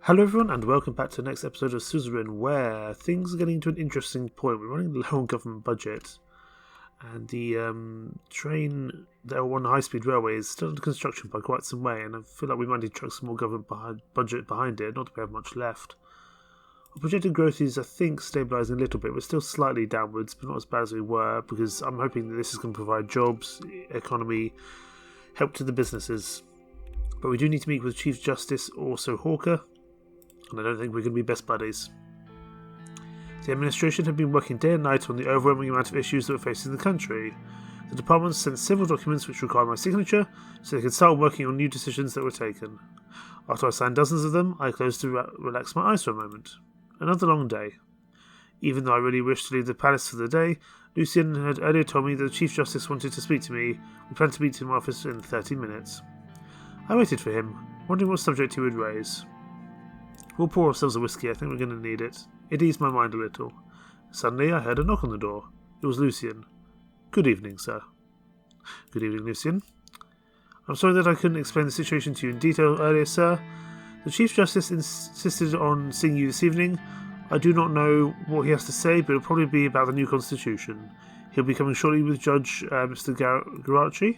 Hello everyone and welcome back to the next episode of Suzerain, where things are getting to an interesting point. We're running low on government budget and the train, the L1 high-speed railway is still under construction by quite some way, and I feel like we might need to chuck some more government budget behind it, not that we have much left. Our projected growth is, I think, stabilising a little bit. We're still slightly downwards, but not as bad as we were, because I'm hoping that this is going to provide jobs, economy, help to the businesses. But we do need to meet with Chief Justice also Hawker, and I don't think we're going to be best buddies. The administration have been working day and night on the overwhelming amount of issues that we're facing in the country. The department sent several documents which require my signature, so they can start working on new decisions that were taken. After I signed dozens of them, I closed to relax my eyes for a moment. Another long day. Even though I really wished to leave the palace for the day, Lucien had earlier told me that the Chief Justice wanted to speak to me. We planned to meet in my office in 30 minutes. I waited for him, wondering what subject he would raise. We'll pour ourselves a whiskey, I think we're going to need it. It eased my mind a little. Suddenly I heard a knock on the door. It was Lucien. Good evening, sir. Good evening, Lucien. I'm sorry that I couldn't explain the situation to you in detail earlier, sir. The Chief Justice insisted on seeing you this evening. I do not know what he has to say, but it'll probably be about the new constitution. He'll be coming shortly with Judge Mr. Garachi,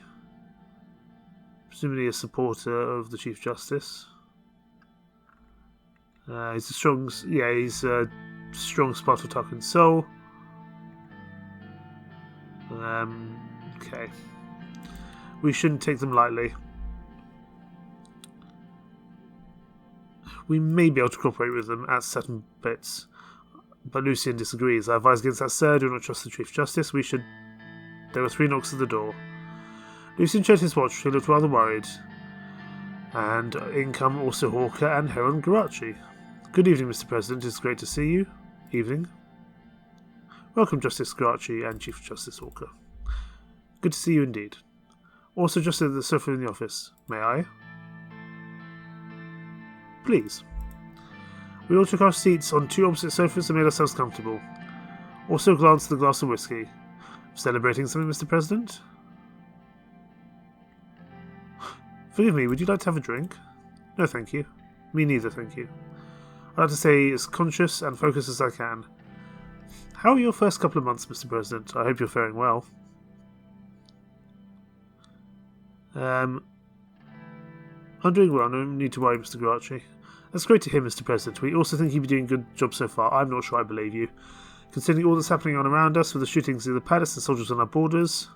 presumably a supporter of the Chief Justice. He's a strong Spartan soul. Okay. We shouldn't take them lightly. We may be able to cooperate with them at certain bits, but Lucien disagrees. I advise against that, sir. Do not trust the Chief Justice. There were 3 knocks at the door. Lucien checked his watch. He looked rather worried. And in come also Hawker and Heron Garachi. Good evening, Mr. President. It's great to see you. Evening. Welcome, Justice Garachi and Chief Justice Hawker. Good to see you indeed. Also just at the sofa in the office. May I? Please. We all took our seats on 2 opposite sofas and made ourselves comfortable. Also glanced at the glass of whiskey. Celebrating something, Mr. President? Forgive me, would you like to have a drink? No, thank you. Me neither, thank you. I'd like to stay as conscious and focused as I can. How are your first couple of months, Mr. President? I hope you're faring well. I'm doing well, no need to worry, Mr. Garachi. That's great to hear, Mr. President. We also think you've been doing a good job so far. I'm not sure I believe you. Considering all that's happening on around us, with the shootings in the palace and soldiers on our borders,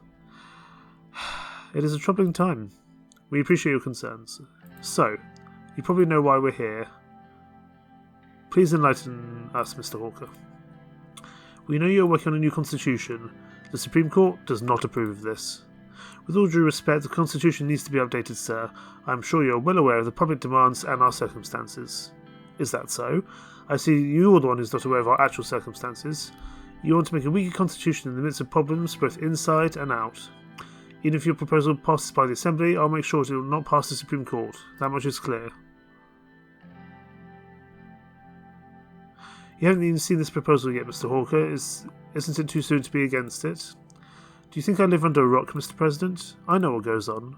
it is a troubling time. We appreciate your concerns. So, you probably know why we're here. Please enlighten us, Mr. Hawker. We know you're working on a new constitution. The Supreme Court does not approve of this. With all due respect, the constitution needs to be updated, sir. I am sure you're well aware of the public demands and our circumstances. Is that so? I see you're the one who's not aware of our actual circumstances. You want to make a weaker constitution in the midst of problems both inside and out. Even if your proposal passes by the Assembly, I'll make sure it will not pass the Supreme Court. That much is clear. You haven't even seen this proposal yet, Mr. Hawker. Isn't it too soon to be against it? Do you think I live under a rock, Mr. President? I know what goes on.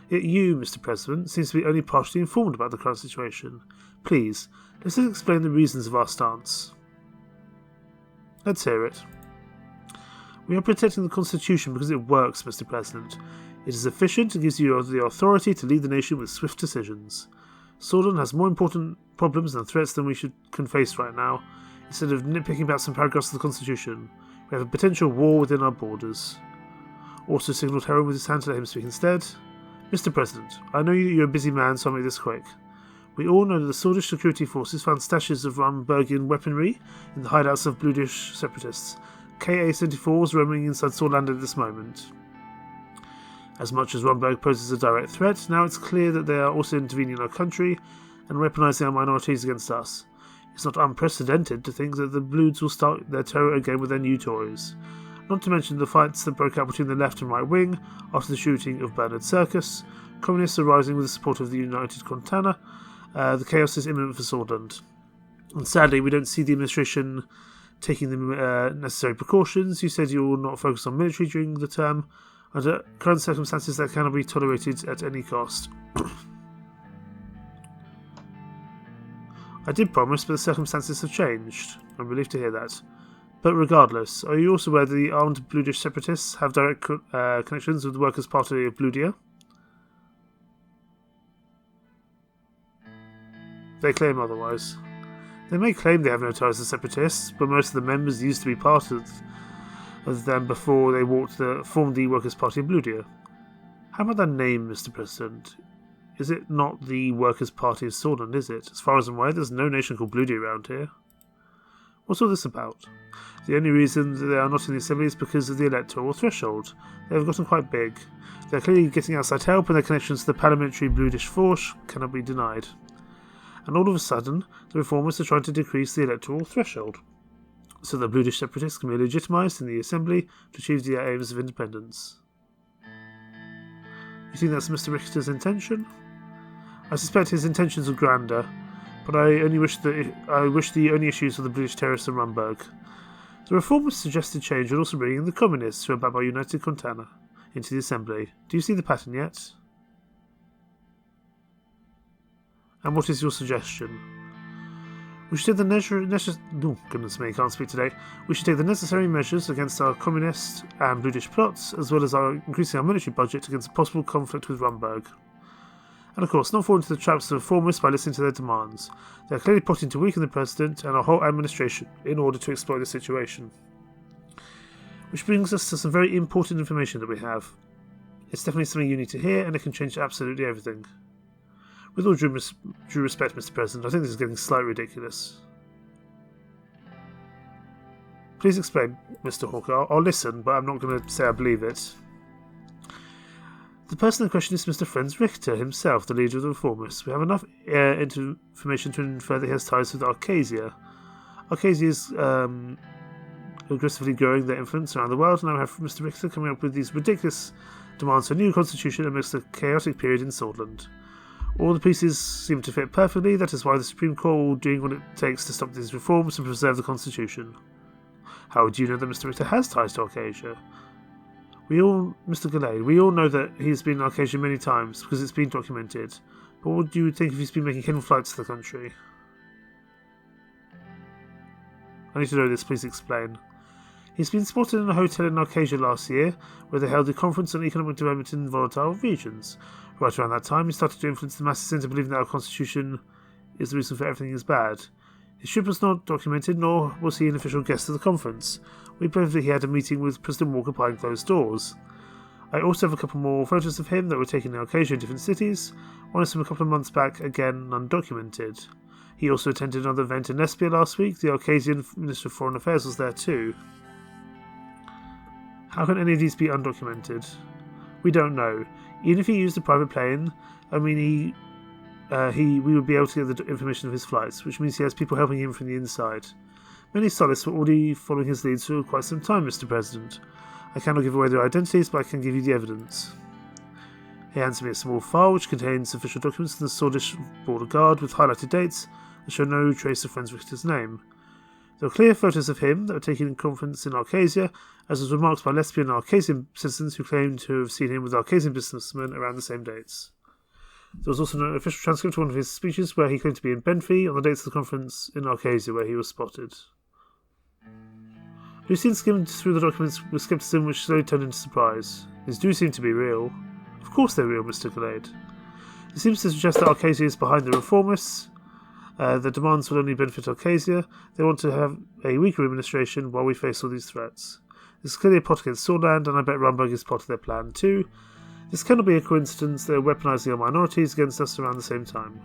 Yet you, Mr. President, seems to be only partially informed about the current situation. Please, let us explain the reasons of our stance. Let's hear it. We are protecting the Constitution because it works, Mr. President. It is efficient and gives you the authority to lead the nation with swift decisions. Sordland has more important problems and threats than we can face right now. Instead of nitpicking about some paragraphs of the Constitution, we have a potential war within our borders. Also signalled Heron with his hand to let him speak instead. Mr. President, I know you're a busy man, so I'll make this quick. We all know that the Swedish security forces found stashes of Rumbergian weaponry in the hideouts of Bludish separatists. KA-74 is roaming inside Sordland at this moment. As much as Rumberg poses a direct threat, now it's clear that they are also intervening in our country and weaponising our minorities against us. It's not unprecedented to think that the Bloods will start their terror again with their new toys. Not to mention the fights that broke out between the left and right wing after the shooting of Bernard Circus. Communists are rising with the support of the United Contana. The chaos is imminent for Sordland. And sadly, we don't see the administration taking the necessary precautions. You said you will not focus on military during the term. Under current circumstances, that cannot be tolerated at any cost. I did promise, but the circumstances have changed. I'm relieved to hear that. But regardless, are you also aware that the armed Bluedish separatists have direct connections with the Workers' Party of Bluedia? They claim otherwise. They may claim they have no ties to separatists, but most of the members used to be part of them before they formed the Workers' Party of Bluedia. How about that name, Mr. President? Is it not the Workers' Party of Sordland, is it? As far as I'm aware, there's no nation called Bluedia around here. What's all this about? The only reason that they are not in the Assembly is because of the electoral threshold. They have gotten quite big. They are clearly getting outside help, and their connections to the parliamentary Bluedish force cannot be denied. And all of a sudden, the reformers are trying to decrease the electoral threshold, so that Bluedish separatists can be legitimised in the Assembly to achieve their aims of independence. You think that's Mr. Richter's intention? I suspect his intentions are grander, but I wish the only issues were the British terrorists in Rumburg. The reformers suggested change would also bring in the communists, who are backed by United Contana, into the Assembly. Do you see the pattern yet? And what is your suggestion? We should take We should take the necessary measures against our communist and Bluedish plots, as well as increasing our military budget against a possible conflict with Rumburg. And of course, not fall into the traps of the reformists by listening to their demands. They are clearly plotting to weaken the President and our whole administration in order to exploit the situation. Which brings us to some very important information that we have. It's definitely something you need to hear, and it can change absolutely everything. With all due respect, Mr. President, I think this is getting slightly ridiculous. Please explain, Mr. Hawker. I'll listen, but I'm not going to say I believe it. The person in question is Mr. Franz Richter himself, the leader of the reformists. We have enough information to infer that he has ties with Arcasia. Arcasia is aggressively growing their influence around the world, and I have Mr. Richter coming up with these ridiculous demands for a new constitution amidst a chaotic period in Sordland. All the pieces seem to fit perfectly. That is why the Supreme Court will do what it takes to stop these reforms and preserve the Constitution. How do you know that Mr. Richter has ties to Arcasia? Mr. Gallade, we all know that he's been in Arcasia many times because it's been documented. But what do you think if he's been making hidden flights to the country? I need to know this, please explain. He's been spotted in a hotel in Arcasia last year, where they held a conference on economic development in volatile regions. Right around that time, he started to influence the masses into believing that our constitution is the reason for everything is bad. His trip was not documented, nor was he an official guest of the conference. We believe that he had a meeting with President Walker behind closed doors. I also have a couple more photos of him that were taken in Arcasia in different cities. One is from a couple of months back, again undocumented. He also attended another event in Lesbia last week. The Arcasian Minister of Foreign Affairs was there too. How can any of these be undocumented? We don't know. Even if he used a private plane, we would be able to get the information of his flights, which means he has people helping him from the inside. Many solists were already following his leads for quite some time, Mr. President. I cannot give away their identities, but I can give you the evidence. He hands me a small file which contains official documents from the Swedish Border Guard with highlighted dates that show no trace of Franz Richter's name. There are clear photos of him that were taken in conference in Arcasia, as was remarked by lesbian and Arcasian citizens who claimed to have seen him with Arcasian businessmen around the same dates. There was also an official transcript of one of his speeches where he claimed to be in Benfey on the dates of the conference in Arcasia where he was spotted. Lucien skimmed through the documents with scepticism which slowly turned into surprise. These do seem to be real. Of course they're real, Mr. Gallade. It seems to suggest that Arcasia is behind the reformists. The demands will only benefit Arcasia. They want to have a weaker administration while we face all these threats. This is clearly a plot against Sordland, and I bet Rumburg is part of their plan too. This cannot be a coincidence. They are weaponizing our minorities against us around the same time.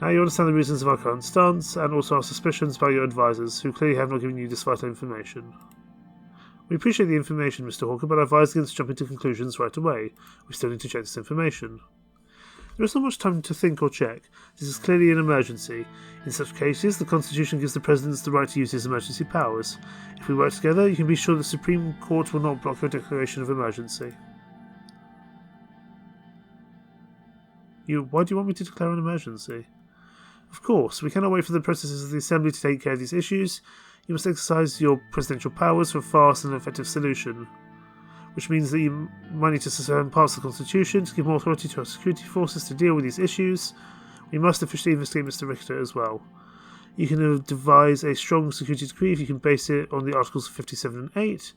Now you understand the reasons of our current stance, and also our suspicions about your advisors, who clearly have not given you this vital information. We appreciate the information, Mr. Hawker, but I advise against jumping to conclusions right away. We still need to check this information. There is not much time to think or check. This is clearly an emergency. In such cases, the Constitution gives the President the right to use his emergency powers. If we work together, you can be sure the Supreme Court will not block your declaration of emergency. Why do you want me to declare an emergency? Of course, we cannot wait for the processes of the Assembly to take care of these issues. You must exercise your presidential powers for a fast and effective solution. Which means that you might need to suspend parts of the Constitution to give more authority to our security forces to deal with these issues. We must officially investigate Mr. Richter as well. You can devise a strong security decree if you can base it on the Articles 57 and 8,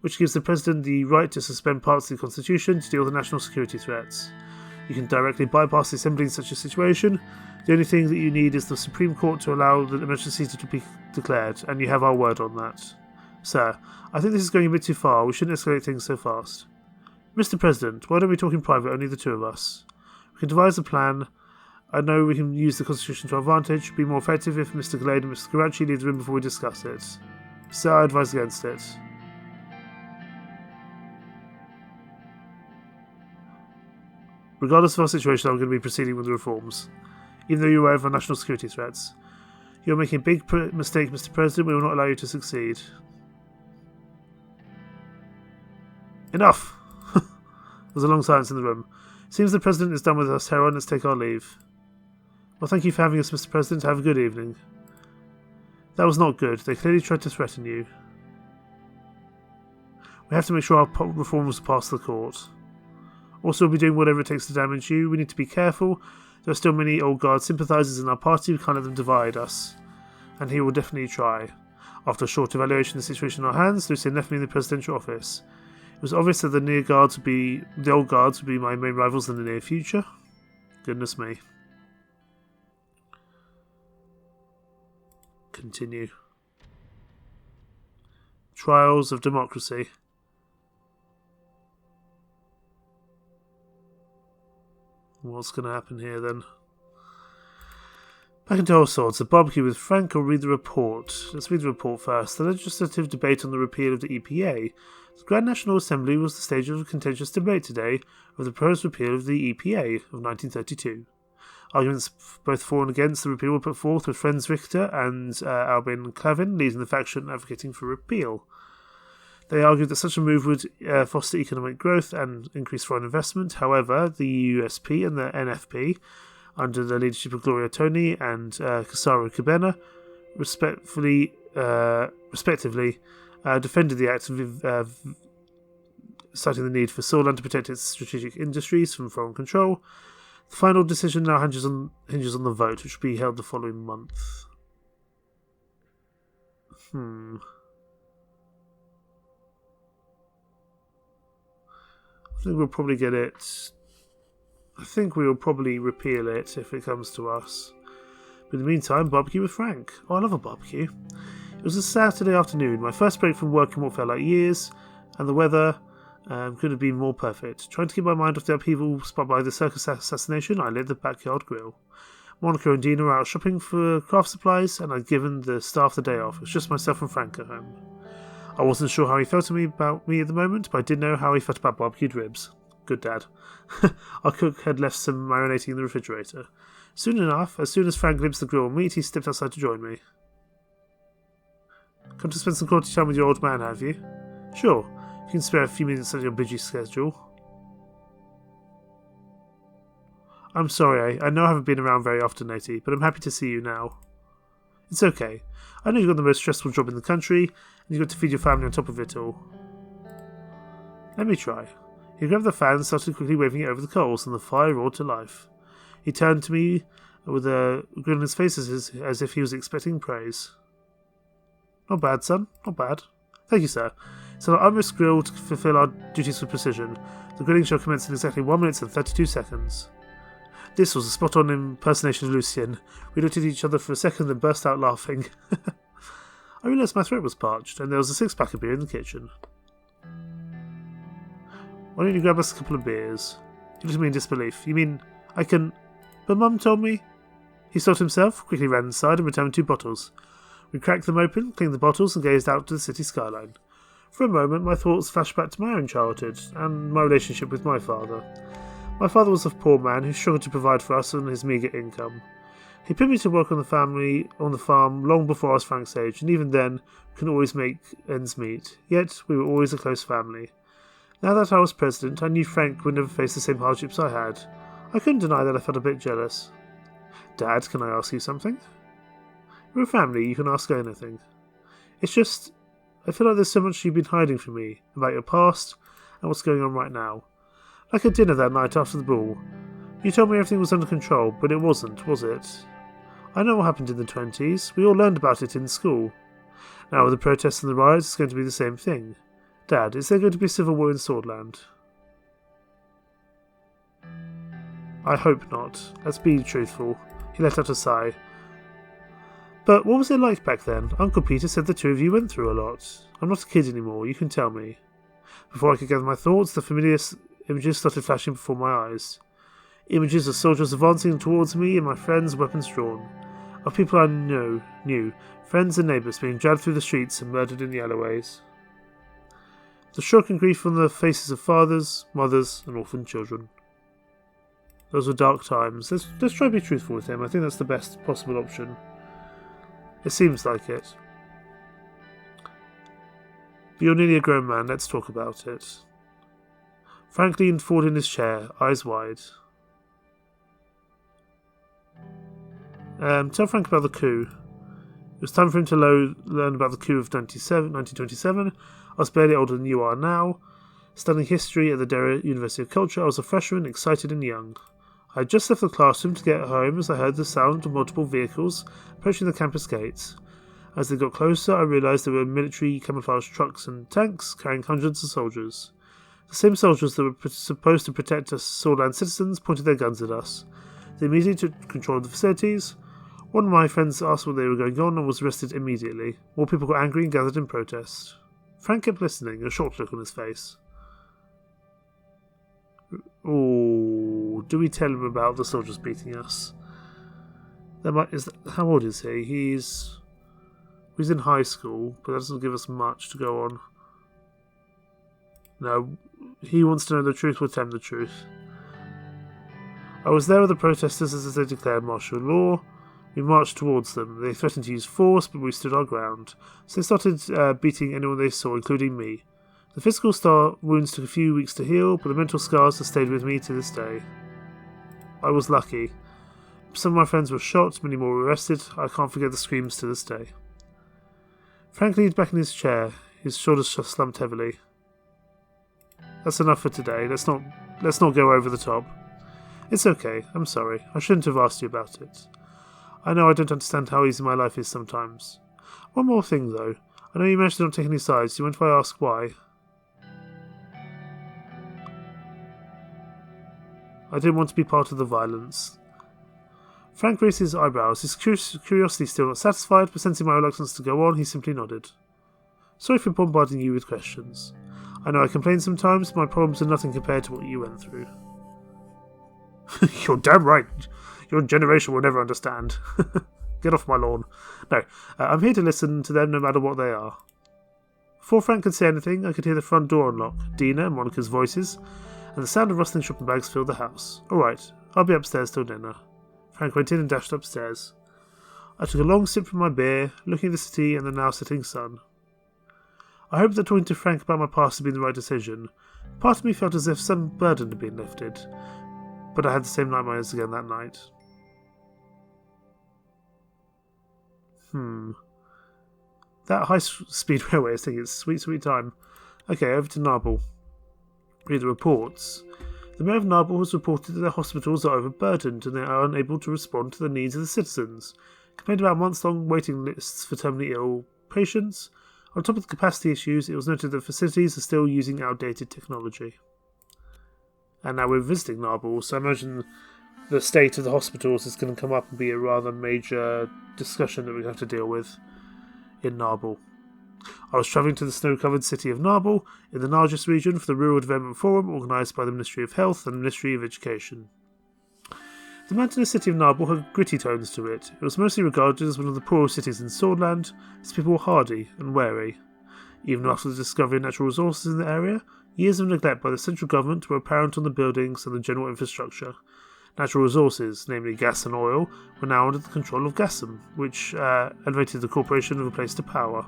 which gives the President the right to suspend parts of the Constitution to deal with national security threats. You can directly bypass the Assembly in such a situation. The only thing that you need is the Supreme Court to allow the emergency to be declared, and you have our word on that. Sir, I think this is going a bit too far. We shouldn't escalate things so fast. Mr. President, why don't we talk in private, only the two of us? We can devise a plan. I know we can use the Constitution to our advantage. It would be more effective if Mr. Glade and Mr. Karachi leave the room before we discuss it. Sir, I advise against it. Regardless of our situation, I'm going to be proceeding with the reforms, even though you're aware of our national security threats. You're making a big mistake, Mr. President. We will not allow you to succeed. Enough! There's a long silence in the room. Seems the President is done with us. Heron, let's take our leave. Well, thank you for having us, Mr. President. Have a good evening. That was not good. They clearly tried to threaten you. We have to make sure our reforms pass the court. Also, we'll be doing whatever it takes to damage you. We need to be careful. There are still many old guard sympathisers in our party. We can't let them divide us. And he will definitely try. After a short evaluation of the situation in our hands, Lucien left me in the presidential office. It was obvious that the old guards would be my main rivals in the near future. Goodness me. Continue. Trials of Democracy. What's going to happen here then? Back into our swords. A barbecue with Frank or read the report? Let's read the report first. The legislative debate on the repeal of the EPA. The Grand National Assembly was the stage of a contentious debate today of the proposed repeal of the EPA of 1932. Arguments both for and against the repeal were put forth, with friends Richter and Albin Clavin leading the faction advocating for repeal. They argued that such a move would foster economic growth and increase foreign investment. However, the USP and the NFP, under the leadership of Gloria Tony and Cassaro Cabena, respectively, defended the act, citing the need for Sordland to protect its strategic industries from foreign control. The final decision now hinges on the vote, which will be held the following month. I think we'll probably get it. I think we will probably repeal it if it comes to us. But in the meantime, barbecue with Frank. Oh, I love a barbecue. It was a Saturday afternoon, my first break from work in what felt like years, and the weather could have been more perfect. Trying to keep my mind off the upheaval sparked by the circus assassination, I lit the backyard grill. Monica and Dina were out shopping for craft supplies, and I'd given the staff the day off. It was just myself and Frank at home. I wasn't sure how he felt about me at the moment, but I did know how he felt about barbecued ribs. Good dad. Our cook had left some marinating in the refrigerator. Soon enough, as soon as Frank glimpsed the grill meat, he stepped outside to join me. Come to spend some quality time with your old man, have you? Sure. You can spare a few minutes on your busy schedule. I'm sorry, I know I haven't been around very often lately, but I'm happy to see you now. It's okay. I know you've got the most stressful job in the country, and you've got to feed your family on top of it all. Let me try. He grabbed the fan and started quickly waving it over the coals, and the fire roared to life. He turned to me with a grin on his face as if he was expecting praise. Not bad, son. Not bad. Thank you, sir. So I must grill to fulfill our duties with precision. The grilling shall commence in exactly 1 minute and 32 seconds. This was a spot-on impersonation of Lucien. We looked at each other for a second and burst out laughing. I realised my throat was parched, and there was a six-pack of beer in the kitchen. Why don't you grab us a couple of beers? He looked at me in disbelief. You mean I can... But Mum told me... He stopped himself, quickly ran inside and returned 2 bottles. We cracked them open, cleaned the bottles, and gazed out to the city skyline. For a moment, my thoughts flashed back to my own childhood, and my relationship with my father. My father was a poor man who struggled to provide for us on his meagre income. He put me to work on the farm long before I was Frank's age, and even then couldn't always make ends meet. Yet we were always a close family. Now that I was president, I knew Frank would never face the same hardships I had. I couldn't deny that I felt a bit jealous. Dad, can I ask you something? We're a family, you can ask anything. It's just, I feel like there's so much you've been hiding from me, about your past, and what's going on right now. Like at dinner that night after the ball. You told me everything was under control, but it wasn't, was it? I know what happened in the 20s. We all learned about it in school. Now with the protests and the riots, it's going to be the same thing. Dad, is there going to be civil war in Sordland? I hope not. Let's be truthful. He let out a sigh. But what was it like back then? Uncle Peter said the two of you went through a lot. I'm not a kid anymore, you can tell me. Before I could gather my thoughts, the familiar images started flashing before my eyes. Images of soldiers advancing towards me and my friends, weapons drawn. Of people I knew, friends and neighbours being dragged through the streets and murdered in the alleyways. The shock and grief on the faces of fathers, mothers, and orphaned children. Those were dark times. Let's try to be truthful with him. I think that's the best possible option. It seems like it. But you're nearly a grown man. Let's talk about it. Frank leaned forward in his chair, eyes wide. Tell Frank about the coup. It was time for him to learn about the coup of 1927. I was barely older than you are now. Studying history at the Derry University of Culture, I was a freshman, excited and young. I had just left the classroom to get home as I heard the sound of multiple vehicles approaching the campus gates. As they got closer, I realised there were military camouflage trucks and tanks carrying hundreds of soldiers. The same soldiers that were supposed to protect us Sordland citizens pointed their guns at us. They immediately took control of the facilities. One of my friends asked what they were going on and was arrested immediately. More people got angry and gathered in protest. Frank kept listening, a shocked look on his face. Oh, do we tell him about the soldiers beating us? How old is he? He's in high school, but that doesn't give us much to go on. No, he wants to know the truth. We'll tell him the truth. I was there with the protesters as they declared martial law. We marched towards them. They threatened to use force, but we stood our ground. So they started beating anyone they saw, including me. The physical wounds took a few weeks to heal, but the mental scars have stayed with me to this day. I was lucky. Some of my friends were shot, many more were arrested. I can't forget the screams to this day. Frank leaned back in his chair, his shoulders slumped heavily. That's enough for today. Let's not go over the top. It's okay. I'm sorry. I shouldn't have asked you about it. I know I don't understand how easy my life is sometimes. One more thing, though. I know you managed to not take any sides. Do you mind if I ask why? I didn't want to be part of the violence. Frank raised his eyebrows, his curiosity still not satisfied, but sensing my reluctance to go on, he simply nodded. Sorry for bombarding you with questions. I know I complain sometimes, but my problems are nothing compared to what you went through. You're damn right. Your generation will never understand. Get off my lawn. No, I'm here to listen to them no matter what they are. Before Frank could say anything, I could hear the front door unlock, Dina and Monica's voices, and the sound of rustling shopping bags filled the house. Alright, I'll be upstairs till dinner. Frank went in and dashed upstairs. I took a long sip from my beer, looking at the city and the now setting sun. I hoped that talking to Frank about my past had been the right decision. Part of me felt as if some burden had been lifted, but I had the same nightmares again that night. That high-speed railway is taking its sweet, sweet time. Okay, over to Narble. Read the reports. The Mayor of Narble has reported that their hospitals are overburdened and they are unable to respond to the needs of the citizens. Complained about months-long waiting lists for terminally ill patients. On top of the capacity issues, it was noted that facilities are still using outdated technology. And now we're visiting Narble, so I imagine the state of the hospitals is going to come up and be a rather major discussion that we have to deal with in Narble. I was travelling to the snow-covered city of Narble in the Nargis region for the Rural Development Forum organised by the Ministry of Health and the Ministry of Education. The mountainous city of Narble had gritty tones to it. It was mostly regarded as one of the poorer cities in Sordland, its people were hardy and wary. Even after the discovery of natural resources in the area, years of neglect by the central government were apparent on the buildings and the general infrastructure. Natural resources, namely gas and oil, were now under the control of Gassam, which elevated the corporation of a place to power.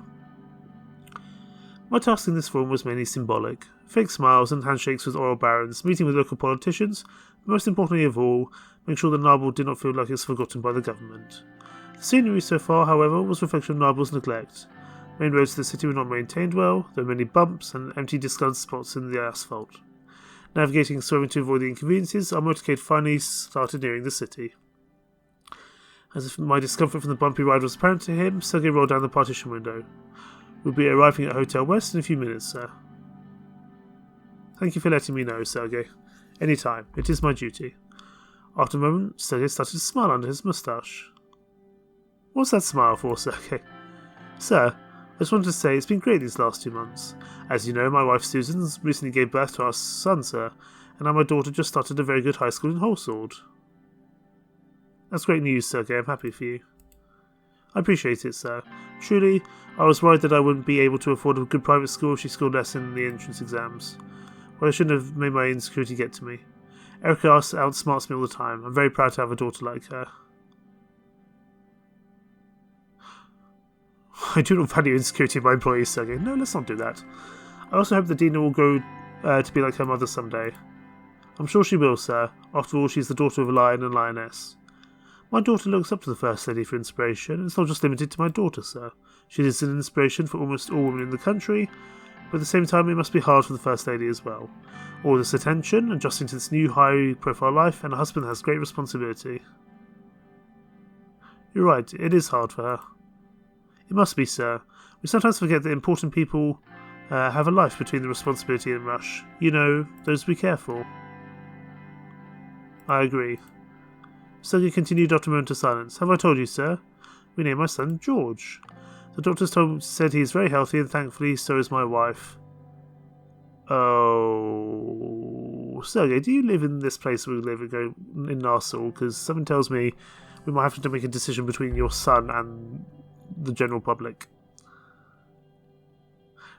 My task in this forum was mainly symbolic. Fake smiles and handshakes with oil barons, meeting with local politicians, but most importantly of all, make sure that Narble did not feel like it was forgotten by the government. The scenery so far, however, was a reflection of Narble's neglect. Main roads to the city were not maintained well, there were many bumps and empty discarded spots in the asphalt. Navigating and swerving to avoid the inconveniences, our motorcade finally started nearing the city. As if my discomfort from the bumpy ride was apparent to him, Sergei rolled down the partition window. We'll be arriving at Hotel West in a few minutes, sir. Thank you for letting me know, Sergei. Any time. It is my duty. After a moment, Sergei started to smile under his moustache. What's that smile for, Sergei? Sir, I just wanted to say it's been great these last 2 months. As you know, my wife Susan recently gave birth to our son, sir, and now my daughter just started a very good high school in Holswald. That's great news, Sergei. I'm happy for you. I appreciate it, sir. Truly, I was worried that I wouldn't be able to afford a good private school if she scored less in the entrance exams. Well, I shouldn't have made my insecurity get to me. Erica outsmarts me all the time. I'm very proud to have a daughter like her. I do not value insecurity in my employees, Sergei. No, let's not do that. I also hope that Dina will grow to be like her mother someday. I'm sure she will, sir. After all, she's the daughter of a lion and lioness. My daughter looks up to the First Lady for inspiration, and it's not just limited to my daughter, sir. She is an inspiration for almost all women in the country, but at the same time it must be hard for the First Lady as well. All this attention, adjusting to this new high-profile life, and a husband has great responsibility. You're right, it is hard for her. It must be, sir. We sometimes forget that important people have a life between the responsibility and rush. You know, those we care for. I agree. Sergei continued after a moment of silence. Have I told you, sir? We named my son George. The doctors said he is very healthy, and thankfully so is my wife. Oh... Sergei, do you live in this place we live in Narsal? Because something tells me we might have to make a decision between your son and the general public.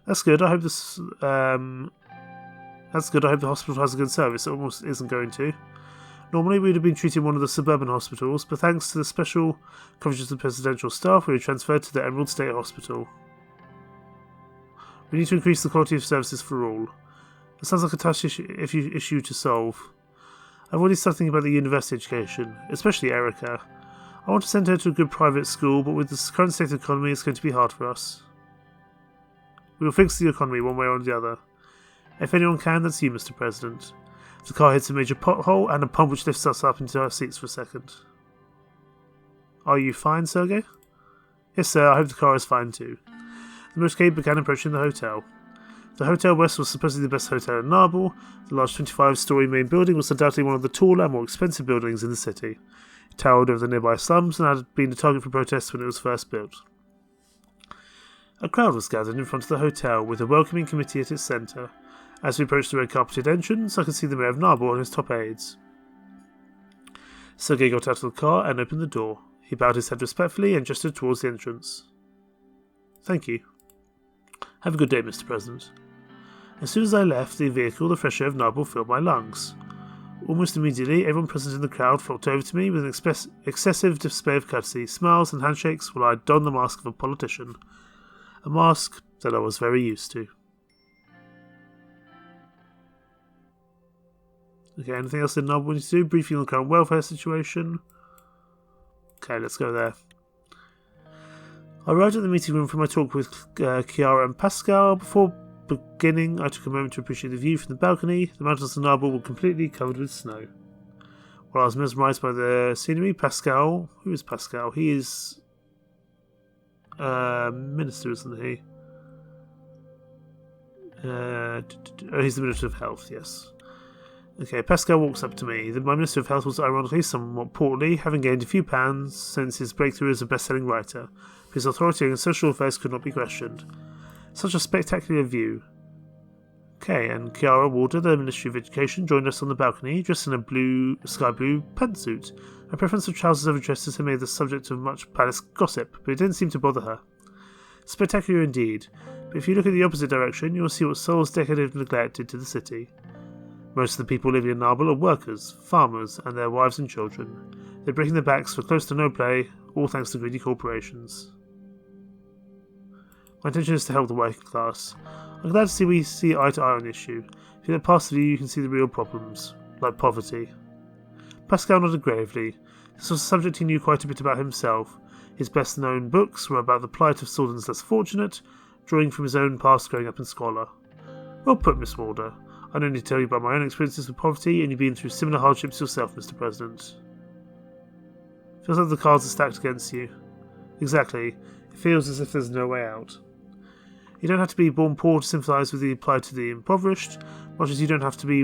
That's good. I hope this. That's good. I hope the hospital has a good service. It almost isn't going to. Normally, we would have been treated in one of the suburban hospitals, but thanks to the special coverage of the presidential staff, we were transferred to the Emerald State Hospital. We need to increase the quality of services for all. It sounds like a tough issue to solve. I've already started thinking about the university education, especially Erica. I want to send her to a good private school, but with the current state of the economy, it's going to be hard for us. We will fix the economy one way or the other. If anyone can, that's you, Mr. President. The car hits a major pothole and a pump which lifts us up into our seats for a second. Are you fine, Sergei? Yes, sir, I hope the car is fine too. The motorcade began approaching the hotel. The Hotel West was supposedly the best hotel in Narble. The large 25-storey main building was undoubtedly one of the taller and more expensive buildings in the city. It towered over the nearby slums and had been a target for protests when it was first built. A crowd was gathered in front of the hotel, with a welcoming committee at its centre. As we approached the red-carpeted entrance, I could see the Mayor of Narble and his top aides. Sergei got out of the car and opened the door. He bowed his head respectfully and gestured towards the entrance. Thank you. Have a good day, Mr. President. As soon as I left the vehicle, the fresh air of Narble filled my lungs. Almost immediately, everyone present in the crowd flocked over to me with an excessive display of courtesy, smiles and handshakes while I donned the mask of a politician. A mask that I was very used to. Okay, anything else in Narble we need to do? Briefing on the current welfare situation. Okay, let's go there. I arrived at the meeting room for my talk with Chiara and Pascal. Before beginning, I took a moment to appreciate the view from the balcony. The mountains of Narble were completely covered with snow. While I was mesmerised by the scenery, Pascal... Who is Pascal? He is... Minister, isn't he? He's the Minister of Health, yes. Okay, Pascal walks up to me. My Minister of Health was ironically somewhat portly, having gained a few pounds since his breakthrough as a best-selling writer. His authority in social affairs could not be questioned. Such a spectacular view. Okay, and Chiara Walder, the Ministry of Education, joined us on the balcony, dressed in a sky blue pantsuit. Her preference of trousers over dresses had made the subject of much palace gossip, but it didn't seem to bother her. Spectacular indeed, but if you look in the opposite direction, you will see what Sol's decade of neglect did to the city. Most of the people living in Narble are workers, farmers, and their wives and children. They're breaking their backs for close to no pay, all thanks to greedy corporations. My intention is to help the working class. I'm glad to see we see eye to eye on the issue. If you look past the view, you can see the real problems, like poverty. Pascal nodded gravely. This was a subject he knew quite a bit about himself. His best-known books were about the plight of Sordland's less fortunate, drawing from his own past growing up in Squalor. Well put, Miss Walder. I don't need to tell you about my own experiences with poverty, and you've been through similar hardships yourself, Mr. President. Feels like the cards are stacked against you. Exactly. It feels as if there's no way out. You don't have to be born poor to sympathise with the plight to the impoverished, much as you don't have to be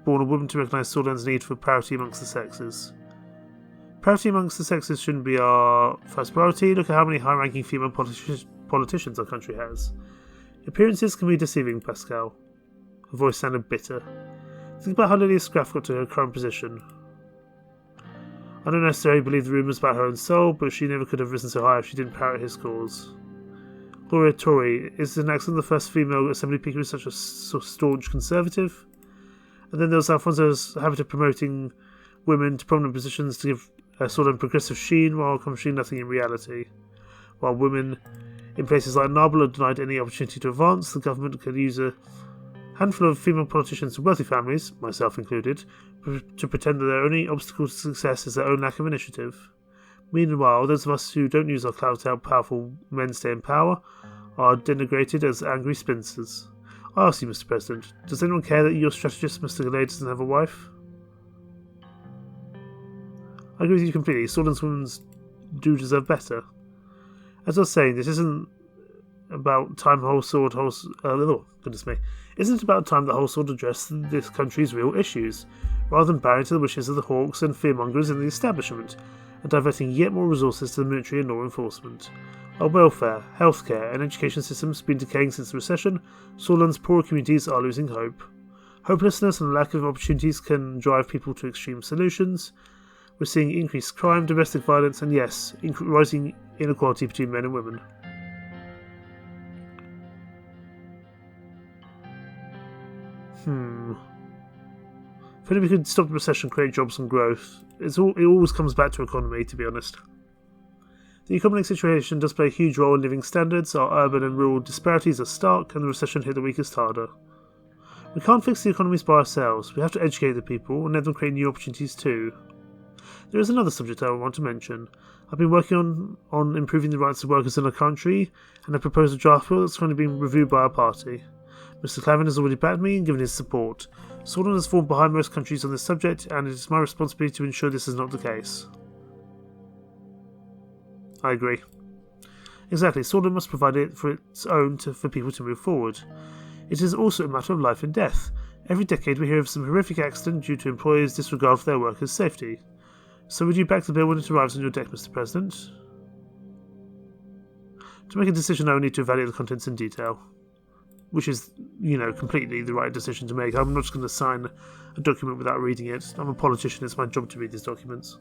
born a woman to recognise Sordland's need for parity amongst the sexes. Parity amongst the sexes shouldn't be our first priority. Look at how many high-ranking female politicians our country has. Appearances can be deceiving, Pascal. Her voice sounded bitter. Think about how Lydia Scraff got to her current position. I don't necessarily believe the rumours about her own soul, but she never could have risen so high if she didn't parrot his cause. Gloria Tory, is an accent the first female assembly speaker is such a staunch conservative? And then there was Alfonso's habit of promoting women to prominent positions to give a sort of progressive sheen while accomplishing nothing in reality. While women in places like Narbel are denied any opportunity to advance, the government could use a handful of female politicians from wealthy families, myself included, to pretend that their only obstacle to success is their own lack of initiative. Meanwhile, those of us who don't use our clout to help powerful men stay in power are denigrated as angry spinsters. I ask you, Mr. President, does anyone care that your strategist, Mr. Gallade, doesn't have a wife? I agree with you completely. Sordland's women do deserve better. As I was saying, this isn't about time Isn't it about time the whole sword addressed this country's real issues, rather than bowing to the wishes of the hawks and fearmongers in the establishment, and diverting yet more resources to the military and law enforcement? Our welfare, healthcare, and education systems have been decaying since the recession. Sordland's poorer communities are losing hope. Hopelessness and lack of opportunities can drive people to extreme solutions. We're seeing increased crime, domestic violence, and yes, rising inequality between men and women. If only we could stop the recession, create jobs and growth. It always comes back to economy, to be honest. The economic situation does play a huge role in living standards. Our urban and rural disparities are stark, and the recession hit the weakest harder. We can't fix the economies by ourselves. We have to educate the people and let them create new opportunities too. There is another subject I want to mention. I've been working on improving the rights of workers in our country, and have proposed a draft bill that's currently being reviewed by our party. Mr. Clavin has already backed me and given his support. Sordland has fallen behind most countries on this subject, and it is my responsibility to ensure this is not the case. I agree. Exactly, Sordland must provide it for its own for people to move forward. It is also a matter of life and death. Every decade we hear of some horrific accident due to employers' disregard for their workers' safety. So would you back the bill when it arrives on your deck, Mr. President? To make a decision I will need to evaluate the contents in detail. Which is, completely the right decision to make. I'm not just going to sign a document without reading it. I'm a politician, it's my job to read these documents.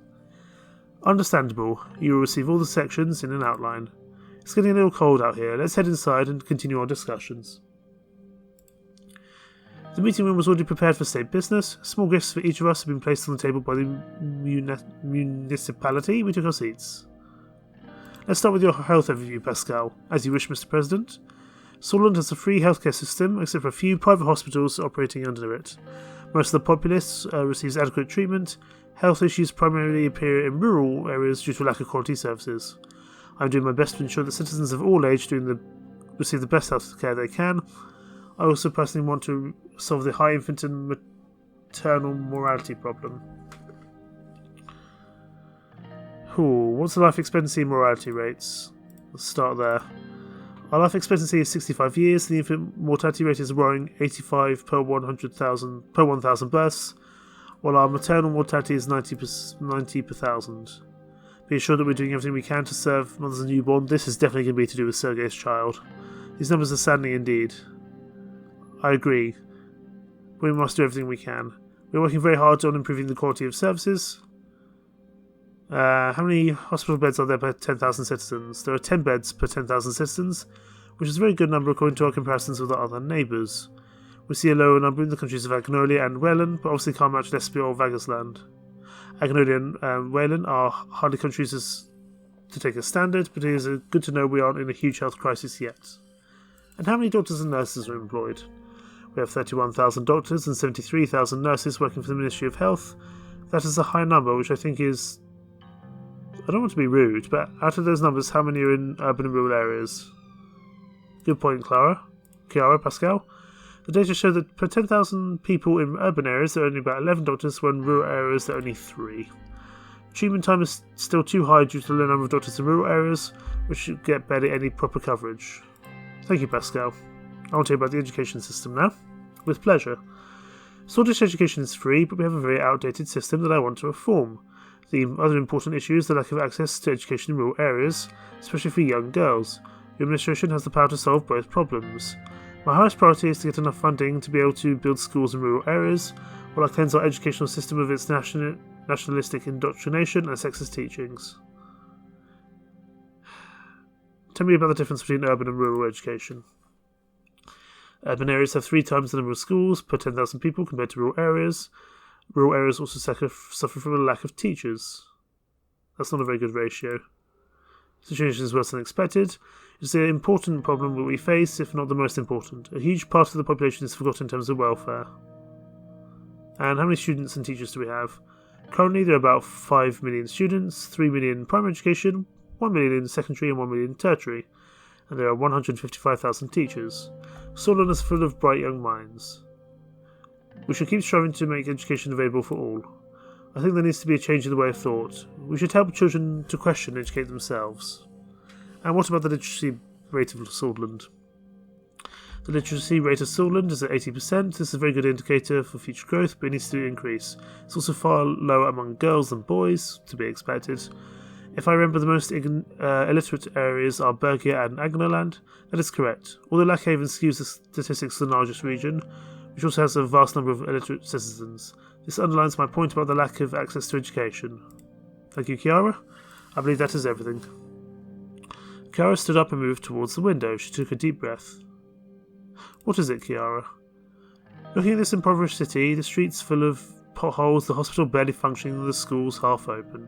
Understandable. You will receive all the sections in an outline. It's getting a little cold out here. Let's head inside and continue our discussions. The meeting room was already prepared for state business. Small gifts for each of us have been placed on the table by the municipality. We took our seats. Let's start with your health overview, Pascal. As you wish, Mr. President. Sordland has a free healthcare system, except for a few private hospitals operating under it. Most of the populace receives adequate treatment. Health issues primarily appear in rural areas due to lack of quality services. I'm doing my best to ensure that citizens of all age receive the best health care they can. I also personally want to solve the high infant and maternal mortality problem. What's the life expectancy and mortality rates? Let's start there. Our life expectancy is 65 years. The infant mortality rate is growing 85 per 1,000 births, while our maternal mortality is 90 per thousand. Be assured that we're doing everything we can to serve mothers and newborn. This is definitely going to be to do with Sergei's child. These numbers are saddening indeed. I agree. We must do everything we can. We're working very hard on improving the quality of services. How many hospital beds are there per 10,000 citizens? There are 10 beds per 10,000 citizens, which is a very good number according to our comparisons with our other neighbours. We see a lower number in the countries of Agnolia and Wayland, but obviously can't match Lesbia or Vagasland. Agnolia and Wayland are hardly countries to take a standard, but it is good to know we aren't in a huge health crisis yet. And how many doctors and nurses are employed? We have 31,000 doctors and 73,000 nurses working for the Ministry of Health. That is a high number, which I think is... I don't want to be rude, but out of those numbers, how many are in urban and rural areas? Good point, Chiara, Pascal. The data show that per 10,000 people in urban areas, there are only about 11 doctors, when in rural areas there are only 3. Treatment time is still too high due to the low number of doctors in rural areas, which should get better any proper coverage. Thank you, Pascal. I want to hear about the education system now. With pleasure. Swedish education is free, but we have a very outdated system that I want to reform. The other important issue is the lack of access to education in rural areas, especially for young girls. Your administration has the power to solve both problems. My highest priority is to get enough funding to be able to build schools in rural areas, while I cleanse our educational system of its nationalistic indoctrination and sexist teachings. Tell me about the difference between urban and rural education. Urban areas have 3 times the number of schools per 10,000 people compared to rural areas. Rural areas also suffer from a lack of teachers. That's not a very good ratio. The situation is worse than expected. It's an important problem that we face, if not the most important. A huge part of the population is forgotten in terms of welfare. And how many students and teachers do we have? Currently, there are about 5 million students, 3 million in primary education, 1 million in secondary and 1 million in tertiary, and there are 155,000 teachers. Sordland is full of bright young minds. We should keep striving to make education available for all. I think there needs to be a change in the way of thought. We should help children to question and educate themselves. And what about the literacy rate of Sordland? The literacy rate of Sordland is at 80%. This is a very good indicator for future growth, but it needs to increase. It's also far lower among girls than boys, to be expected. If I remember, the most illiterate areas are Bergia and Agnerland. That is correct. Although Lackhaven skews the statistics to the largest region, which also has a vast number of illiterate citizens. This underlines my point about the lack of access to education. Thank you, Chiara. I believe that is everything. Chiara stood up and moved towards the window. She took a deep breath. What is it, Chiara? Looking at this impoverished city, the streets full of potholes, the hospital barely functioning, and the schools half open.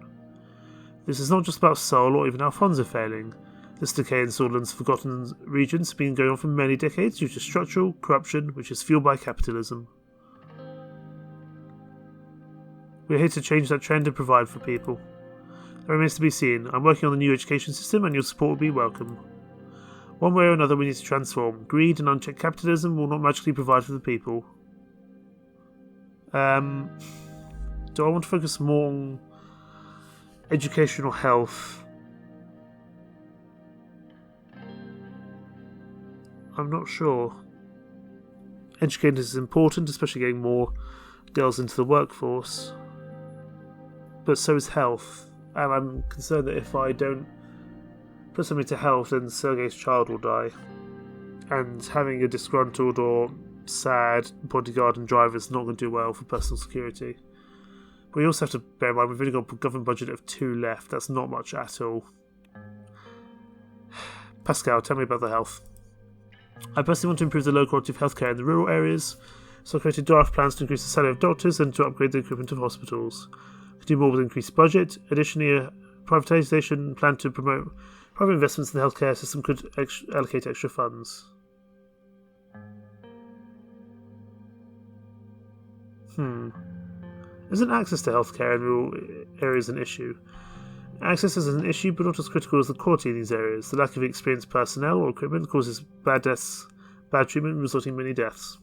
This is not just about Seoul or even our funds are failing. This decay in Sordland's forgotten regions has been going on for many decades due to structural corruption, which is fueled by capitalism. We are here to change that trend and provide for people. That remains to be seen. I'm working on the new education system and your support will be welcome. One way or another we need to transform. Greed and unchecked capitalism will not magically provide for the people. Do I want to focus more on educational health? I'm not sure. Education is important, especially getting more girls into the workforce. But so is health. And I'm concerned that if I don't put something to health, then Sergei's child will die. And having a disgruntled or sad bodyguard and driver is not going to do well for personal security. But we also have to bear in mind we've only got a government budget of 2 left. That's not much at all. Pascal, tell me about the health. I personally want to improve the low quality of healthcare in the rural areas, so I created draft plans to increase the salary of doctors and to upgrade the equipment of hospitals. I could do more with increased budget. Additionally, a privatisation plan to promote private investments in the healthcare system could allocate extra funds. Isn't access to healthcare in rural areas an issue? Access is an issue, but not as critical as the quality in these areas. The lack of experienced personnel or equipment causes bad treatment, resulting in many deaths.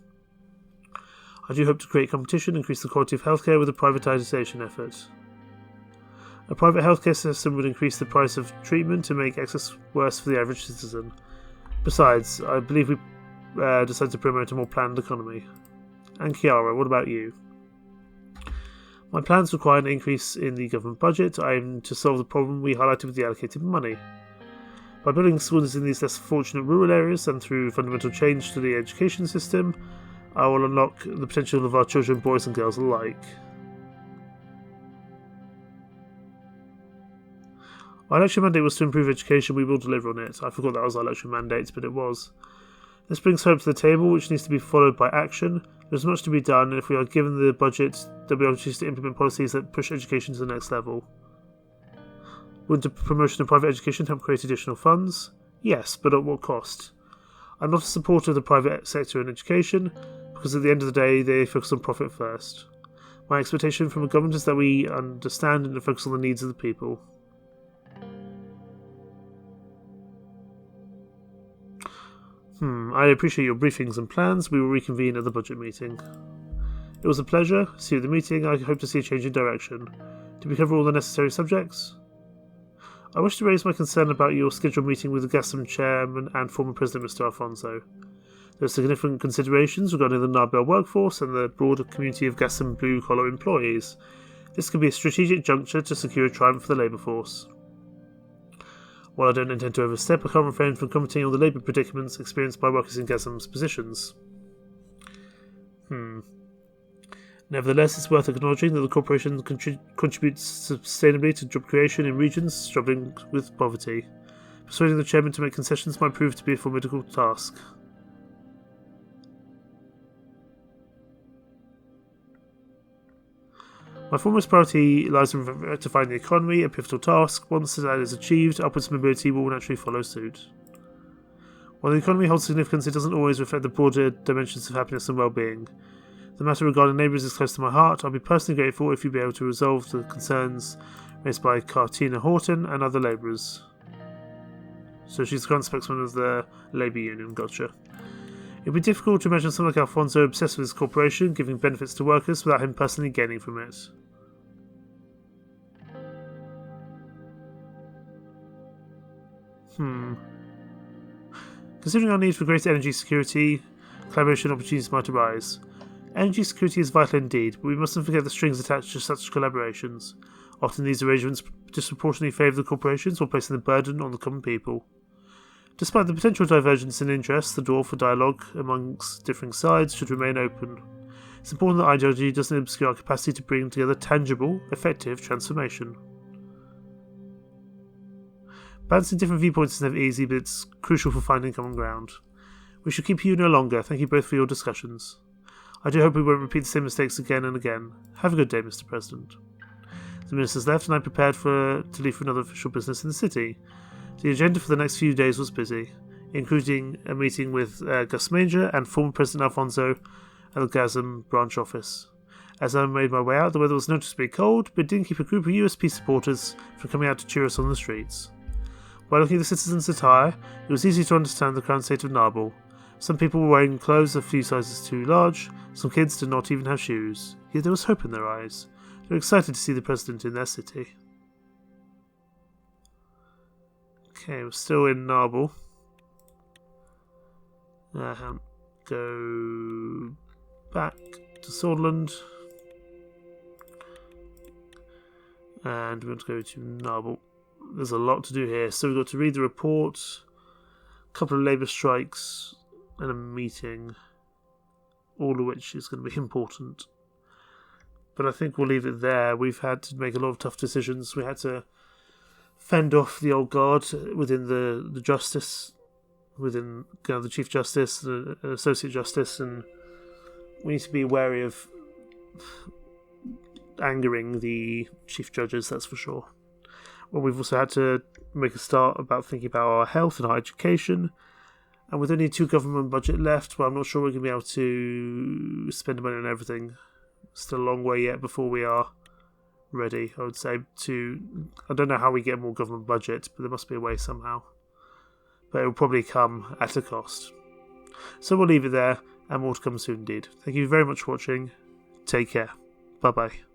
I do hope to create competition and increase the quality of healthcare with a privatisation effort. A private healthcare system would increase the price of treatment and make access worse for the average citizen. Besides, I believe we decided to promote a more planned economy. And Chiara, what about you? My plans require an increase in the government budget. I aim to solve the problem we highlighted with the allocated money. By building schools in these less fortunate rural areas and through fundamental change to the education system, I will unlock the potential of our children, boys and girls alike. Our election mandate was to improve education. We will deliver on it. I forgot that was our election mandate, but it was. This brings hope to the table, which needs to be followed by action. There's much to be done, and if we are given the budget, there'll be opportunities to implement policies that push education to the next level. Would the promotion of private education help create additional funds? Yes, but at what cost? I'm not a supporter of the private sector in education, because at the end of the day, they focus on profit first. My expectation from a government is that we understand and focus on the needs of the people. I appreciate your briefings and plans. We will reconvene at the budget meeting. It was a pleasure. See you at the meeting. I hope to see a change in direction. Did we cover all the necessary subjects? I wish to raise my concern about your scheduled meeting with the GASM chairman and former president, Mr. Alfonso. There are significant considerations regarding the Narbel workforce and the broader community of GASM blue-collar employees. This could be a strategic juncture to secure a triumph for the labour force. While I don't intend to overstep, I can't refrain from commenting on the labour predicaments experienced by workers in GASM's positions. Nevertheless, it's worth acknowledging that the corporation contributes sustainably to job creation in regions struggling with poverty. Persuading the chairman to make concessions might prove to be a formidable task. My foremost priority lies in rectifying the economy, a pivotal task. Once that is achieved, upwards mobility will naturally follow suit. While the economy holds significance, it doesn't always reflect the broader dimensions of happiness and well-being. The matter regarding neighbours is close to my heart. I'll be personally grateful if you'd be able to resolve the concerns raised by Cartina Horton and other labourers. So she's the current spokesman of the Labour Union, gotcha. It'd be difficult to imagine someone like Alfonso obsessed with his corporation, giving benefits to workers without him personally gaining from it. Considering our need for greater energy security, collaboration opportunities might arise. Energy security is vital indeed, but we mustn't forget the strings attached to such collaborations. Often these arrangements disproportionately favour the corporations while placing the burden on the common people. Despite the potential divergence in interests, the door for dialogue amongst differing sides should remain open. It's important that ideology doesn't obscure our capacity to bring together tangible, effective transformation. Balancing different viewpoints is never easy, but it's crucial for finding common ground. We should keep you no longer. Thank you both for your discussions. I do hope we won't repeat the same mistakes again and again. Have a good day, Mr. President. The ministers left and I prepared to leave for another official business in the city. The agenda for the next few days was busy, including a meeting with Gus Major and former President Alfonso at the GASM branch office. As I made my way out, the weather was noticeably cold, but it didn't keep a group of USP supporters from coming out to cheer us on the streets. While looking at the citizens' attire, it was easy to understand the current state of Narbel. Some people were wearing clothes a few sizes too large, some kids did not even have shoes, yet there was hope in their eyes. They were excited to see the president in their city. Okay, we're still in Narbel. Go back to Sordland. And we're going to go to Narbel. There's a lot to do here. So we've got to read the report, a couple of labour strikes, and a meeting, all of which is going to be important. But I think we'll leave it there. We've had to make a lot of tough decisions. We had to fend off the old guard within the justice, within the Chief Justice, the Associate Justice, and we need to be wary of angering the Chief Judges, that's for sure. Well, we've also had to make a start about thinking about our health and our education. And with only 2 government budget left, well, I'm not sure we're going to be able to spend money on everything. Still a long way yet before we are ready, I would say, I don't know how we get more government budget, but there must be a way somehow. But it will probably come at a cost. So we'll leave it there, and more to come soon indeed. Thank you very much for watching. Take care. Bye-bye.